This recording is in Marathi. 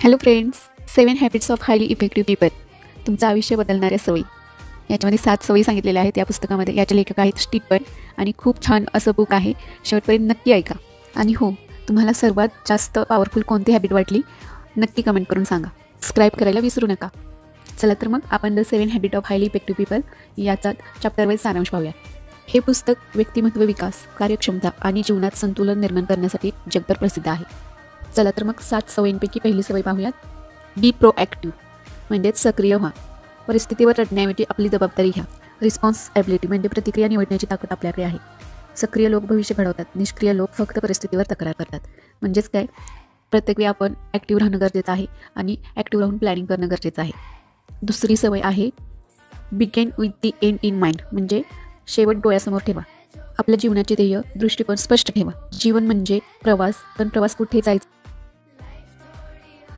Hello friends, 7 habits of highly effective people. तुमचं आयुष्य बदलणाऱ्या सवयी. याच्यामध्ये 7 सवयी सांगितलेल्या आहेत या पुस्तकामध्ये. याचे लेखक आहेत स्टीफन आणि खूप छान असं बुक आहे. शेवटपर्यंत नक्की ऐका. आणि हो, तुम्हाला सर्वात जास्त पॉवरफुल कोणती हॅबिट वाटली नक्की कमेंट करून सांगा. सबस्क्राईब करायला विसरू नका. चला तर मग आपण the 7 habit of highly effective people याचा चॅप्टर वाईज सारांश पाहूया. हे पुस्तक व्यक्तिमत्व विकास, कार्यक्षमता आणि जीवनात संतुलन निर्माण करण्यासाठी जगभर प्रसिद्ध आहे. चला तर मग 7 सवयींपैकी पहिली सवय पाहूयात. बी प्रोॲक्टिव्ह म्हणजेच सक्रिय व्हा. परिस्थितीवर लढण्याऐवजी आपली जबाबदारी घ्या. रिस्पॉन्सिबिलिटी म्हणजे प्रतिक्रिया निवडण्याची ताकद आपल्याकडे आहे. सक्रिय लोक भविष्य घडवतात, निष्क्रिय लोक फक्त परिस्थितीवर तक्रार करतात. म्हणजेच काय, प्रत्येक वेळी आपण ॲक्टिव्ह राहणं गरजेचं आहे आणि ॲक्टिव्ह राहून प्लॅनिंग करणं गरजेचं आहे. दुसरी सवय आहे begin with the and in mind म्हणजे शेवट डोळ्यासमोर ठेवा. आपल्या जीवनाचे ध्येय, दृष्टिकोन स्पष्ट ठेवा. जीवन म्हणजे प्रवास, पण प्रवास कुठे जायचा